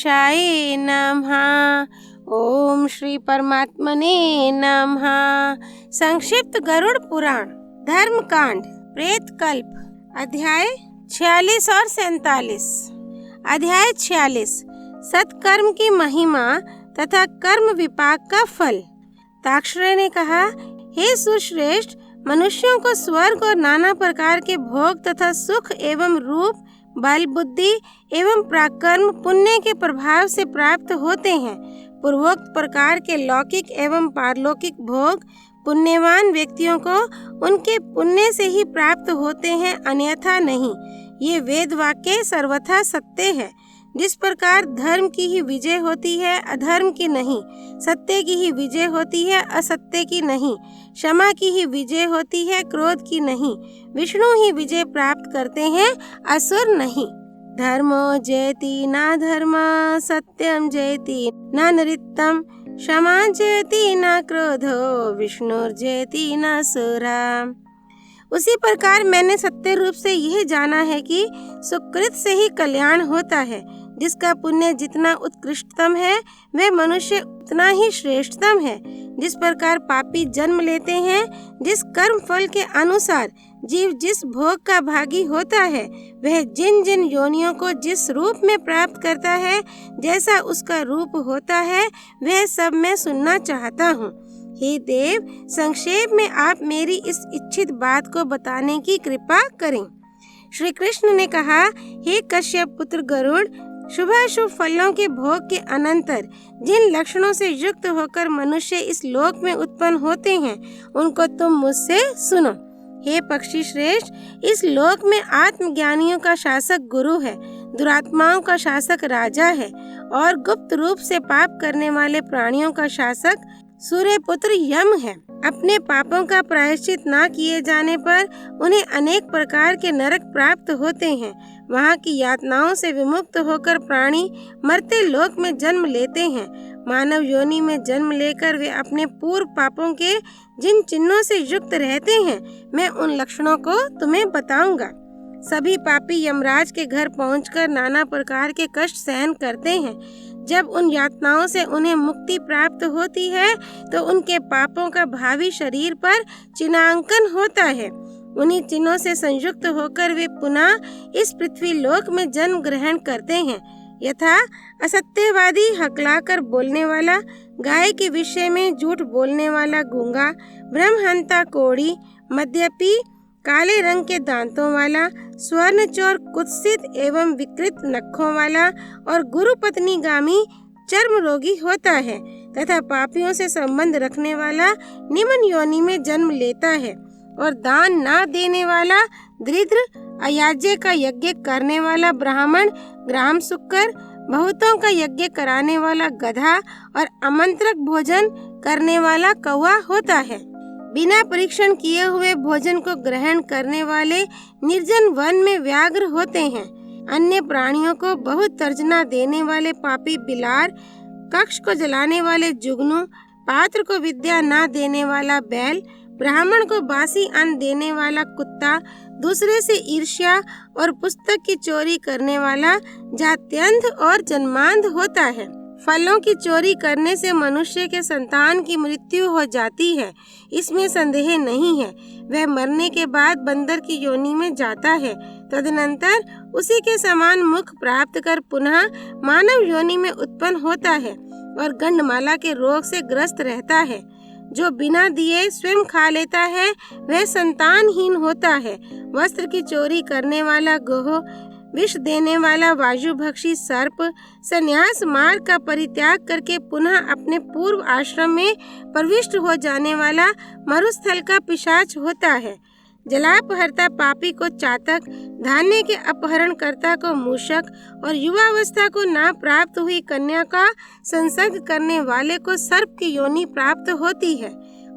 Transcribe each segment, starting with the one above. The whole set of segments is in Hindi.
गणेशाय नमः। ओम श्री परमात्मने नमः। संक्षिप्त गरुड़ पुराण धर्म कांड प्रेत कल्प अध्याय 46 और 47। अध्याय 46 सत्कर्म की महिमा तथा कर्म विपाक का फल। ताक्षर्य ने कहा, हे सुश्रेष्ठ, मनुष्यों को स्वर्ग और नाना प्रकार के भोग तथा सुख एवं रूप, बल, बुद्धि एवं पराक्रम पुण्य के प्रभाव से प्राप्त होते हैं। पूर्वोक्त प्रकार के लौकिक एवं पारलौकिक भोग पुण्यवान व्यक्तियों को उनके पुण्य से ही प्राप्त होते हैं, अन्यथा नहीं। ये वेद वाक्य सर्वथा सत्य है। जिस प्रकार धर्म की ही विजय होती है, अधर्म की नहीं। सत्य की ही विजय होती है, असत्य की नहीं। क्षमा की ही विजय होती है, क्रोध की नहीं। विष्णु ही विजय प्राप्त करते हैं, असुर नहीं। धर्मो जयति न धर्म, सत्यम जयति न नृत्यम, क्षमा जयति न क्रोधो, विष्णुर्जयति न सुरा। उसी प्रकार मैंने सत्य रूप से यह जाना है कि सुकृत से ही कल्याण होता है। जिसका पुण्य जितना उत्कृष्टतम है, वह मनुष्य उतना ही श्रेष्ठतम है। जिस प्रकार पापी जन्म लेते हैं, जिस कर्म फल के अनुसार जीव जिस भोग का भागी होता है, वह जिन जिन योनियों को जिस रूप में प्राप्त करता है, जैसा उसका रूप होता है, वह सब मैं सुनना चाहता हूँ। हे देव, संक्षेप में आप मेरी इस इच्छित बात को बताने की कृपा करें। श्री कृष्ण ने कहा, हे कश्यप पुत्र गरुड़, शुभाशुभ फलों के भोग के अनंतर जिन लक्षणों से युक्त होकर मनुष्य इस लोक में उत्पन्न होते हैं, उनको तुम मुझसे सुनो। हे पक्षी श्रेष्ठ, इस लोक में आत्मज्ञानियों का शासक गुरु है, दुरात्माओं का शासक राजा है और गुप्त रूप से पाप करने वाले प्राणियों का शासक सूर्य पुत्र यम है। अपने पापों का प्रायश्चित ना किए जाने पर उन्हें अनेक प्रकार के नरक प्राप्त होते हैं। वहाँ की यातनाओं से विमुक्त होकर प्राणी मरते लोक में जन्म लेते हैं। मानव योनि में जन्म लेकर वे अपने पूर्व पापों के जिन चिन्हों से युक्त रहते हैं, मैं उन लक्षणों को तुम्हें बताऊंगा। सभी पापी यमराज के घर पहुंचकर नाना प्रकार के कष्ट सहन करते हैं। जब उन यातनाओं से उन्हें मुक्ति प्राप्त होती है, तो उनके पापों का भावी शरीर पर चिन्हांकन होता है। उन्हीं चिन्हों से संयुक्त होकर वे पुनः इस पृथ्वी लोक में जन्म ग्रहण करते हैं। यथा असत्यवादी हकलाकर बोलने वाला, गाय के विषय में झूठ बोलने वाला गूंगा, ब्रह्महंता कोढ़ी, मद्यपी, काले रंग के दांतों वाला, स्वर्ण चोर, कुत्सित एवं विकृत नखों वाला और गुरु पत्नी गामी चर्म रोगी होता है तथा पापियों से संबंध रखने वाला निम्न योनि में जन्म लेता है। और दान ना देने वाला दरिद्र, अयाज्य का यज्ञ करने वाला ब्राह्मण, ग्राम सुक्कर, बहुतों का यज्ञ कराने वाला गधा और आमंत्रक भोजन करने वाला कौवा होता है। बिना परीक्षण किए हुए भोजन को ग्रहण करने वाले निर्जन वन में व्याघ्र होते हैं। अन्य प्राणियों को बहुत तर्जना देने वाले पापी बिलार, कक्ष को जलाने वाले जुगनू, पात्र को विद्या ना देने वाला बैल, ब्राह्मण को बासी अन्न देने वाला कुत्ता, दूसरे से ईर्ष्या और पुस्तक की चोरी करने वाला जात्यंध और जन्मांध होता है। फलों की चोरी करने से मनुष्य के संतान की मृत्यु हो जाती है, इसमें संदेह नहीं है। वह मरने के बाद बंदर की योनि में जाता है, तदनंतर उसी के समान मुख प्राप्त कर पुनः मानव योनि में उत्पन्न होता है और गंडमाला के रोग से ग्रस्त रहता है। जो बिना दिए स्वयं खा लेता है, वह संतानहीन होता है। वस्त्र की चोरी करने वाला गोह, विष देने वाला वायुभक्षी सर्प, संन्यास मार्ग का परित्याग करके पुनः अपने पूर्व आश्रम में प्रविष्ट हो जाने वाला मरुस्थल का पिशाच होता है। जलापहर्ता पापी को चातक, धान्य के अपहरणकर्ता को मूषक और युवावस्था को ना प्राप्त हुई कन्या का संसर्ग करने वाले को सर्प की योनि प्राप्त होती है।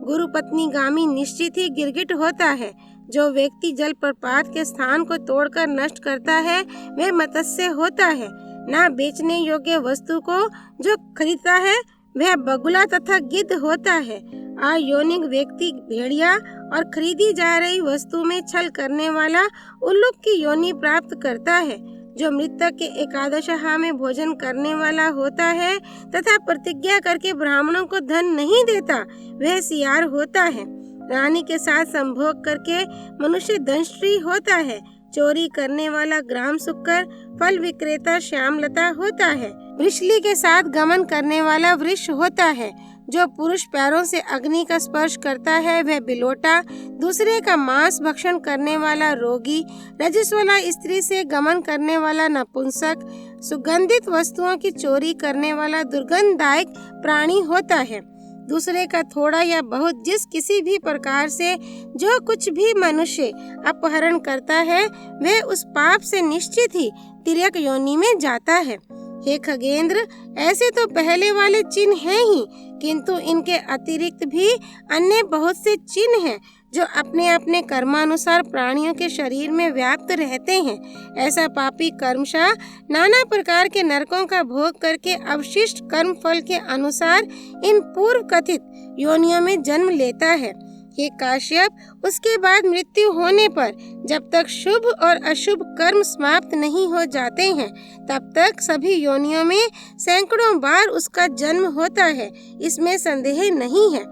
गुरु पत्नी गामी निश्चित ही गिरगिट होता है। जो व्यक्ति जल प्रपात के स्थान को तोड़कर नष्ट करता है, वह मत्स्य होता है। ना बेचने योग्य वस्तु को जो खरीदता है, वह बगुला तथा गिद्ध होता है। अयोनिक व्यक्ति भेड़िया और खरीदी जा रही वस्तु में छल करने वाला उल्लूक की योनि प्राप्त करता है। जो मृतक के एकादशाह में भोजन करने वाला होता है तथा प्रतिज्ञा करके ब्राह्मणों को धन नहीं देता, वह सियार होता है। रानी के साथ संभोग करके मनुष्य दंष्ट्री होता है। चोरी करने वाला ग्राम सुक्कर, फल विक्रेता श्यामलता होता है। वृषली के साथ गमन करने वाला वृष होता है। जो पुरुष पैरों से अग्नि का स्पर्श करता है वह बिलोटा, दूसरे का मांस भक्षण करने वाला रोगी, रजस्वला स्त्री से गमन करने वाला नपुंसक, सुगंधित वस्तुओं की चोरी करने वाला दुर्गंधदायक प्राणी होता है। दूसरे का थोड़ा या बहुत जिस किसी भी प्रकार से जो कुछ भी मनुष्य अपहरण करता है वह उस पाप से निश्चित ही तिर्यक योनि में जाता है। हे खगेंद्र, ऐसे तो पहले वाले चिन्ह हैं ही, किंतु इनके अतिरिक्त भी अन्य बहुत से चिन्ह हैं जो अपने अपने कर्मानुसार प्राणियों के शरीर में व्याप्त रहते हैं। ऐसा पापी कर्मशः नाना प्रकार के नरकों का भोग करके अवशिष्ट कर्म फल के अनुसार इन पूर्व कथित योनियों में जन्म लेता है। हे काश्यप, उसके बाद मृत्यु होने पर जब तक शुभ और अशुभ कर्म समाप्त नहीं हो जाते हैं तब तक सभी योनियों में सैकड़ों बार उसका जन्म होता है, इसमें संदेह नहीं है।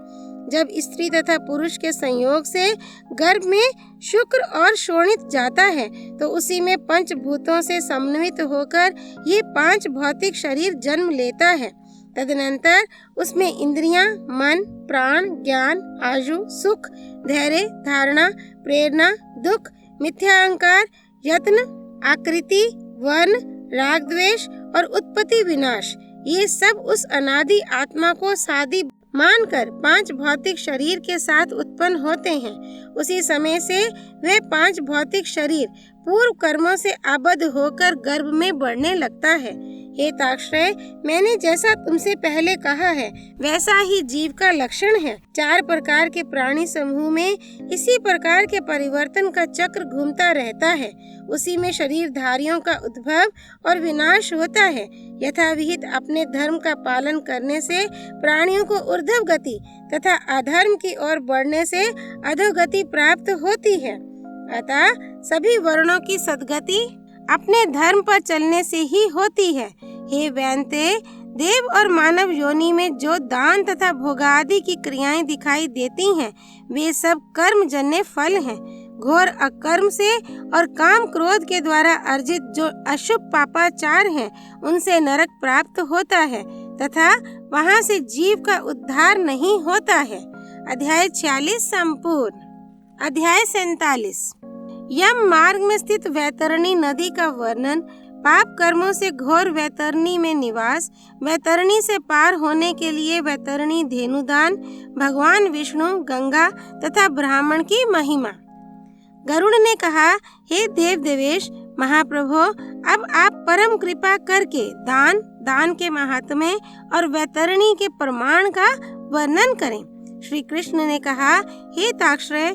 जब स्त्री तथा पुरुष के संयोग से गर्भ में शुक्र और शोणित जाता है तो उसी में पंचभूतों से समन्वित होकर ये 5 भौतिक शरीर जन्म लेता है। तदनंतर उसमें इंद्रियां, मन, प्राण, ज्ञान, आयु, सुख, धैर्य, धारणा, प्रेरणा, दुख, मिथ्या अहंकार, यत्न, आकृति, वर्ण, राग द्वेष और उत्पत्ति विनाश, ये सब उस अनादि आत्मा को सादी मानकर 5 भौतिक शरीर के साथ उत्पन्न होते हैं। उसी समय से वे 5 भौतिक शरीर पूर्व कर्मों से आबद्ध होकर गर्भ में बढ़ने लगता है। हे ताक्षय, मैंने जैसा तुमसे पहले कहा है वैसा ही जीव का लक्षण है। 4 प्रकार के प्राणी समूह में इसी प्रकार के परिवर्तन का चक्र घूमता रहता है। उसी में शरीरधारियों का उद्भव और विनाश होता है। यथाविहित अपने धर्म का पालन करने से प्राणियों को ऊर्ध्व गति तथा अधर्म की ओर बढ़ने से अधोगति प्राप्त होती है। अतः सभी वर्णों की सद्गति अपने धर्म पर चलने से ही होती है। हे वैन्ते, देव और मानव योनि में जो दान तथा भोगादि की क्रियाएं दिखाई देती हैं वे सब कर्मजन्य फल हैं। घोर अकर्म से और काम क्रोध के द्वारा अर्जित जो अशुभ पापाचार हैं उनसे नरक प्राप्त होता है तथा वहां से जीव का उद्धार नहीं होता है। अध्याय 46 संपूर्ण। अध्याय 47 यम मार्ग में स्थित वैतरणी नदी का वर्णन, पाप कर्मों से घोर वैतरणी में निवास, वैतरणी से पार होने के लिए वैतरणी धेनुदान, भगवान विष्णु, गंगा तथा ब्राह्मण की महिमा। गरुड़ ने कहा, हे देव देवेश महाप्रभो, अब आप परम कृपा करके दान के महात्म्य और वैतरणी के प्रमाण का वर्णन करें। श्री कृष्ण ने कहा, हे ताक्षय,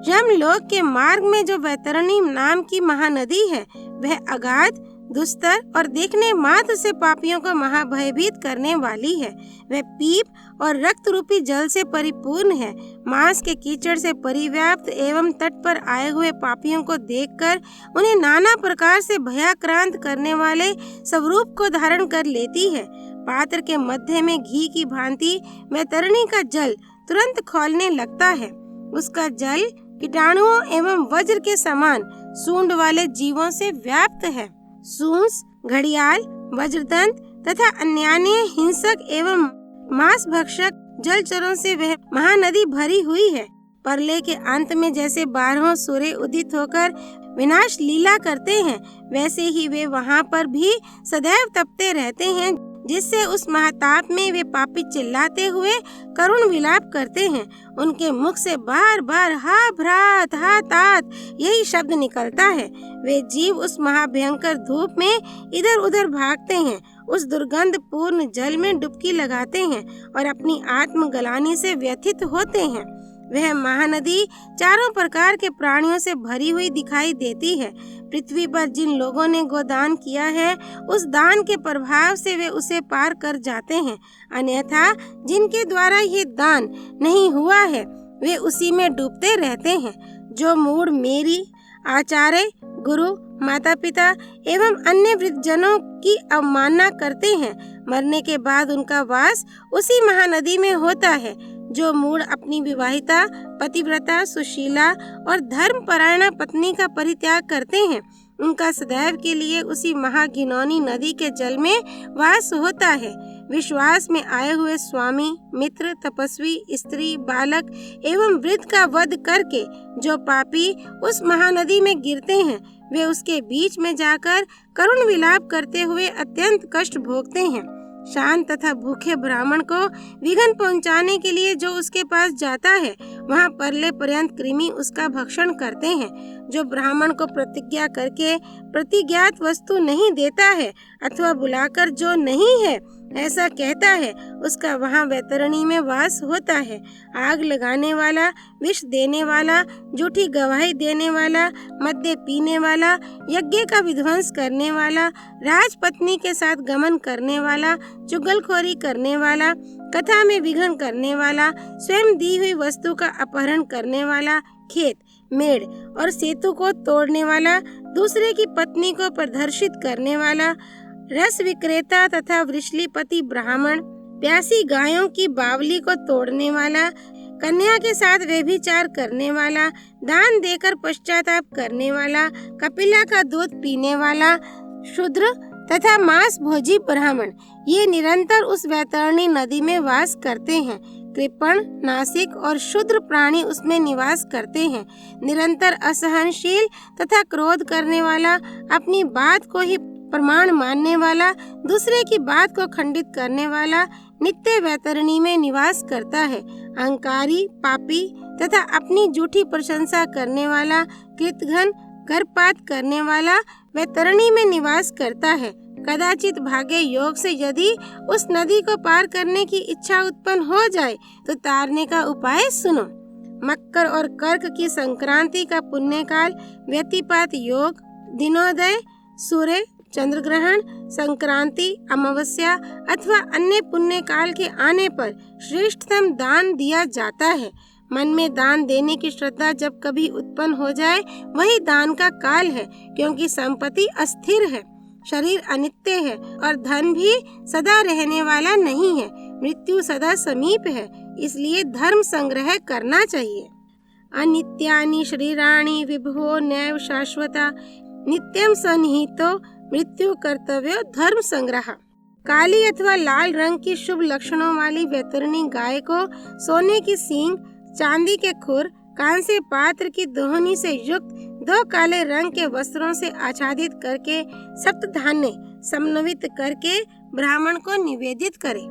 यमलोक के मार्ग में जो वैतरणी नाम की महानदी है वह अगाध, दुस्तर और देखने मात्र से पापियों को महाभयभीत करने वाली है। वह पीप और रक्त रूपी जल से परिपूर्ण है। मांस के कीचड़ से परिव्याप्त एवं तट पर आए हुए पापियों को देखकर उन्हें नाना प्रकार से भयाक्रांत करने वाले स्वरूप को धारण कर लेती है। पात्र के मध्य में घी की भांति वैतरणी का जल तुरंत खौलने लगता है। उसका जल कीटाणुओं एवं वज्र के समान सूंड वाले जीवों से व्याप्त है। सूंस, घड़ियाल, वज्रदंत तथा अन्यान्य हिंसक एवं मांस भक्षक जलचरों से वह महानदी भरी हुई है। परले के अंत में जैसे 12 सूर्य उदित होकर विनाश लीला करते हैं वैसे ही वे वहां पर भी सदैव तपते रहते हैं, जिससे उस महाताप में वे पापी चिल्लाते हुए करुण विलाप करते हैं। उनके मुख से बार बार हा भ्रात हा तात यही शब्द निकलता है। वे जीव उस महाभयंकर धूप में इधर उधर भागते हैं, उस दुर्गंध पूर्ण जल में डुबकी लगाते हैं और अपनी आत्म गलानी से व्यथित होते हैं। वह महानदी चारों प्रकार के प्राणियों से भरी हुई दिखाई देती है। पृथ्वी पर जिन लोगों ने गोदान किया है उस दान के प्रभाव से वे उसे पार कर जाते हैं, अन्यथा जिनके द्वारा ये दान नहीं हुआ है वे उसी में डूबते रहते हैं। जो मूढ़ मेरी, आचार्य, गुरु, माता पिता एवं अन्य वृद्धजनों की अवमानना करते हैं, मरने के बाद उनका वास उसी महानदी में होता है। जो मूढ़ अपनी विवाहिता, पतिव्रता, सुशीला और धर्मपरायणा पत्नी का परित्याग करते हैं, उनका सदैव के लिए उसी महाघिनौनी नदी के जल में वास होता है। विश्वास में आए हुए स्वामी, मित्र, तपस्वी, स्त्री, बालक एवं वृद्ध का वध करके जो पापी उस महानदी में गिरते हैं, वे उसके बीच में जाकर करुण विलाप करते हुए अत्यंत कष्ट भोगते हैं। शांत तथा भूखे ब्राह्मण को विघ्न पहुंचाने के लिए जो उसके पास जाता है, वहां परले पर्यंत कृमि उसका भक्षण करते हैं। जो ब्राह्मण को प्रतिज्ञा करके प्रतिज्ञात वस्तु नहीं देता है अथवा बुलाकर जो नहीं है ऐसा कहता है, उसका वहाँ वैतरणी में वास होता है। आग लगाने वाला, विष देने वाला, झूठी गवाही देने वाला, मद्य पीने वाला, यज्ञ का विध्वंस करने वाला, राजपत्नी के साथ गमन करने वाला, चुगलखोरी करने वाला, कथा में विघ्न करने वाला, स्वयं दी हुई वस्तु का अपहरण करने वाला, खेत, मेड़ और सेतु को तोड़ने वाला, दूसरे की पत्नी को प्रदर्शित करने वाला, रस विक्रेता तथा वृषलीपति ब्राह्मण, प्यासी गायों की बावली को तोड़ने वाला, कन्या के साथ व्यभिचार करने वाला, दान देकर पश्चाताप करने वाला, कपिला का दूध पीने वाला, शूद्र तथा मांस भोजी ब्राह्मण, ये निरंतर उस वैतरणी नदी में वास करते हैं। कृपण, नासिक और शूद्र प्राणी उसमें निवास करते हैं। निरंतर असहनशील तथा क्रोध करने वाला, अपनी बात को ही प्रमाण मानने वाला, दूसरे की बात को खंडित करने वाला नित्य वैतरणी में निवास करता है। अहंकारी, पापी तथा अपनी झूठी प्रशंसा करने वाला, कृतघ्न, गर्भपात करने वाला वैतरणी में निवास करता है। कदाचित भाग्य योग से यदि उस नदी को पार करने की इच्छा उत्पन्न हो जाए तो तारने का उपाय सुनो। मकर और कर्क की संक्रांति का पुण्यकाल, व्यतिपात योग, दिनोदय, सूर्य, चंद्र ग्रहण, संक्रांति, अमावस्या अथवा अन्य पुण्य काल के आने पर श्रेष्ठतम दान दिया जाता है। मन में दान देने की श्रद्धा जब कभी उत्पन्न हो जाए वही दान का काल है, क्योंकि संपत्ति अस्थिर है, शरीर अनित्य है और धन भी सदा रहने वाला नहीं है। मृत्यु सदा समीप है, इसलिए धर्म संग्रह करना चाहिए। अनित्यानि शरीराणि विभो नैव शाश्वता, नित्यम सन्निहितो मृत्यु कर्तव्य धर्म संग्रह। काली अथवा लाल रंग की शुभ लक्षणों वाली वैतरणी गाय को सोने की सींग, चांदी के खुर, कांस्य पात्र की दोहनी से युक्त 2 काले रंग के वस्त्रों से आच्छादित करके सप्त धान्य समन्वित करके ब्राह्मण को निवेदित करे।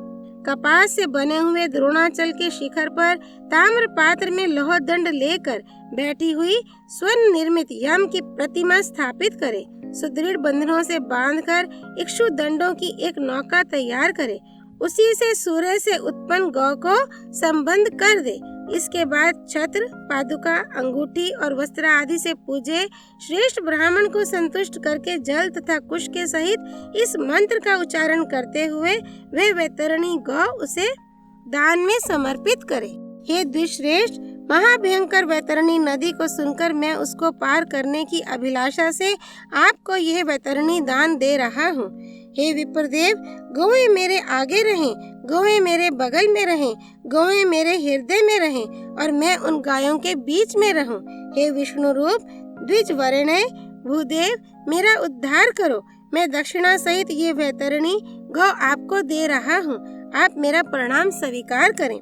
कपास से बने हुए द्रोणाचल के शिखर पर ताम्र पात्र में लोह दंड लेकर बैठी हुई स्वर्ण निर्मित यम की प्रतिमा स्थापित करे। सुदृढ़ बंधनों से बांधकर इक्षु दंडों की एक नौका तैयार करे। उसी से सूर्य से उत्पन्न गौ को संबंध कर दे। इसके बाद छत्र, पादुका, अंगूठी और वस्त्र आदि से पूजे। श्रेष्ठ ब्राह्मण को संतुष्ट करके जल तथा कुश के सहित इस मंत्र का उच्चारण करते हुए वे वैतरणी गौ उसे दान में समर्पित करे। हे द्विश्रेष्ठ, महाभयंकर वैतरणी नदी को सुनकर मैं उसको पार करने की अभिलाषा से आपको यह वैतरणी दान दे रहा हूँ। हे विप्रदेव, गौएं मेरे आगे रहें, गौएं मेरे बगल में रहें, गौएं मेरे हृदय में रहें और मैं उन गायों के बीच में रहूं। हे विष्णु रूप द्विज वर्ण भूदेव, मेरा उद्धार करो। मैं दक्षिणा सहित ये वैतरणी गौ आपको दे रहा हूँ, आप मेरा प्रणाम स्वीकार करें।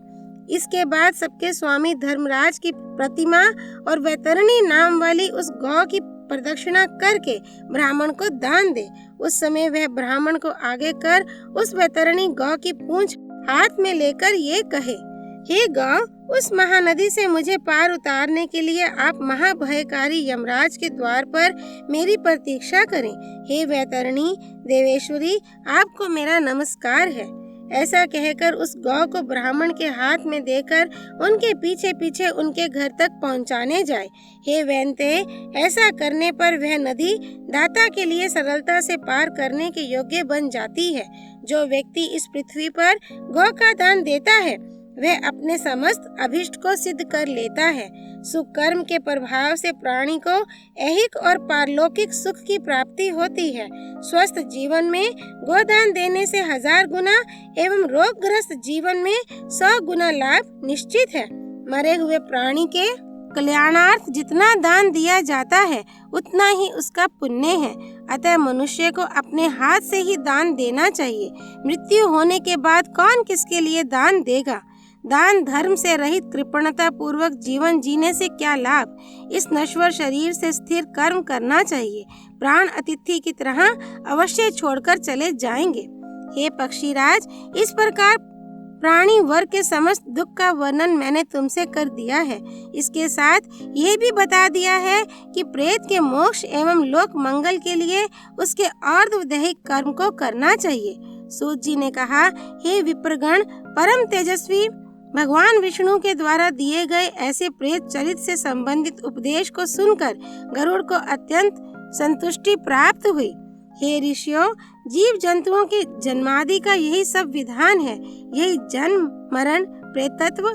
इसके बाद सबके स्वामी धर्मराज की प्रतिमा और वैतरणी नाम वाली उस गौ की प्रदक्षिणा करके ब्राह्मण को दान दे। उस समय वह ब्राह्मण को आगे कर उस वैतरणी गौ की पूंछ हाथ में लेकर ये कहे, हे गौ, उस महानदी से मुझे पार उतारने के लिए आप महाभयकारी यमराज के द्वार पर मेरी प्रतीक्षा करें। हे वैतरणी देवेश्वरी, आपको मेरा नमस्कार है। ऐसा कहकर उस गौ को ब्राह्मण के हाथ में देकर उनके पीछे पीछे उनके घर तक पहुंचाने जाए। हे वैन्ते, ऐसा करने पर वह नदी दाता के लिए सरलता से पार करने के योग्य बन जाती है। जो व्यक्ति इस पृथ्वी पर गौ का दान देता है वह अपने समस्त अभिष्ट को सिद्ध कर लेता है। सुकर्म के प्रभाव से प्राणी को ऐहिक और पारलौकिक सुख की प्राप्ति होती है। स्वस्थ जीवन में गोदान देने से 1000 गुना एवं रोगग्रस्त जीवन में 100 गुना लाभ निश्चित है। मरे हुए प्राणी के कल्याणार्थ जितना दान दिया जाता है उतना ही उसका पुण्य है। अतः मनुष्य को अपने हाथ से ही दान देना चाहिए। मृत्यु होने के बाद कौन किसके लिए दान देगा? दान धर्म से रहित कृपणता पूर्वक जीवन जीने से क्या लाभ? इस नश्वर शरीर से स्थिर कर्म करना चाहिए। प्राण अतिथि की तरह अवश्य छोड़कर चले जाएंगे। हे पक्षीराज, इस प्रकार प्राणी वर्ग के समस्त दुख का वर्णन मैंने तुमसे कर दिया है। इसके साथ ये भी बता दिया है कि प्रेत के मोक्ष एवं लोक मंगल के लिए उसके अर्धदैहिक कर्म को करना चाहिए। सूत जी ने कहा, हे विप्रगण, परम तेजस्वी भगवान विष्णु के द्वारा दिए गए ऐसे प्रेत चरित से संबंधित उपदेश को सुनकर गरुड़ को अत्यंत संतुष्टि प्राप्त हुई। हे ऋषियों, जीव जंतुओं के जन्मादि का यही सब विधान है। यही जन्म मरण प्रेतत्व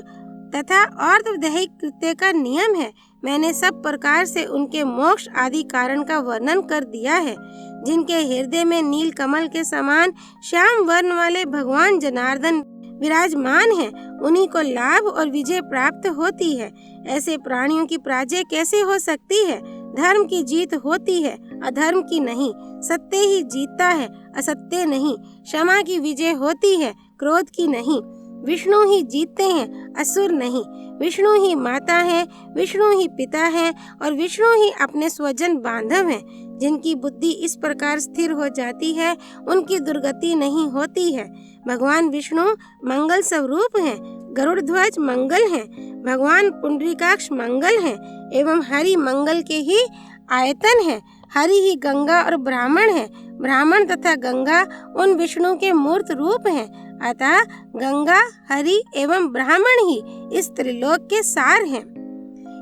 तथा अर्धदैहिक कृत्य का नियम है। मैंने सब प्रकार से उनके मोक्ष आदि कारण का वर्णन कर दिया है। जिनके हृदय में नील कमल के समान श्याम वर्ण वाले भगवान जनार्दन विराजमान हैं, उन्हीं को लाभ और विजय प्राप्त होती है। ऐसे प्राणियों की पराजय कैसे हो सकती है? धर्म की जीत होती है, अधर्म की नहीं। सत्य ही जीतता है, असत्य नहीं। क्षमा की विजय होती है, क्रोध की नहीं। विष्णु ही जीतते हैं, असुर नहीं। विष्णु ही माता है, विष्णु ही पिता है और विष्णु ही अपने स्वजन बांधव हैं। जिनकी बुद्धि इस प्रकार स्थिर हो जाती है, उनकी दुर्गति नहीं होती है। भगवान विष्णु मंगल स्वरूप हैं, गरुड़ ध्वज मंगल हैं, भगवान पुंडरीकाक्ष मंगल हैं एवं हरि मंगल के ही आयतन है। हरि ही गंगा और ब्राह्मण है। ब्राह्मण तथा गंगा उन विष्णु के मूर्त रूप हैं। अतः गंगा, हरि एवं ब्राह्मण ही इस त्रिलोक के सार हैं।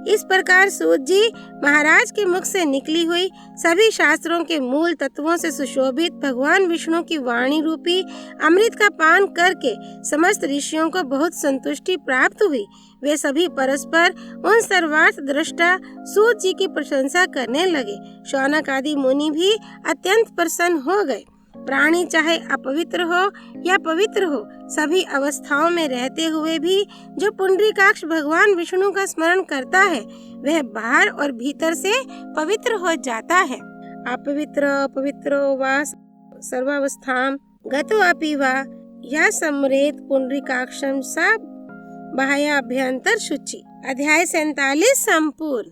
इस प्रकार सूत जी महाराज के मुख से निकली हुई सभी शास्त्रों के मूल तत्वों से सुशोभित भगवान विष्णु की वाणी रूपी अमृत का पान करके समस्त ऋषियों को बहुत संतुष्टि प्राप्त हुई। वे सभी परस्पर उन सर्वार्थ दृष्टा सूत जी की प्रशंसा करने लगे। शौनक आदि मुनि भी अत्यंत प्रसन्न हो गए। प्राणी चाहे अपवित्र हो या पवित्र हो, सभी अवस्थाओं में रहते हुए भी जो पुंडरीकाक्ष भगवान विष्णु का स्मरण करता है, वह बाहर और भीतर से पवित्र हो जाता है। अपवित्र पवित्रो वा सर्वावस्थां गतो अपि वा या सम्रेत पुंडरीकाक्षं सा बाह्याभ्यंतर शुचि। अध्याय 47 संपूर्ण।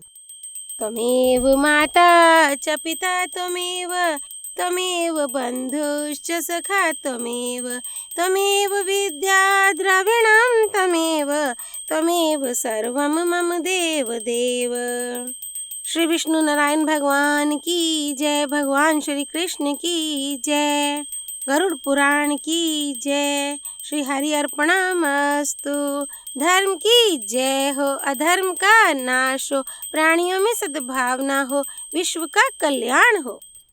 त्वमेव माता च पिता त्वमेव, त्वमेव बन्धुश्च सखा त्वमेव, त्वमेव विद्या द्रविणं त्वमेव, त्वमेव सर्वं मम देव देव। श्री विष्णु नारायण भगवान की जय। भगवान श्री कृष्ण की जय। गरुड़ पुराण की जय। श्री हरि अर्पणमस्तु। धर्म की जय हो, अधर्म का नाश हो, प्राणियों में सद्भावना हो, विश्व का कल्याण हो।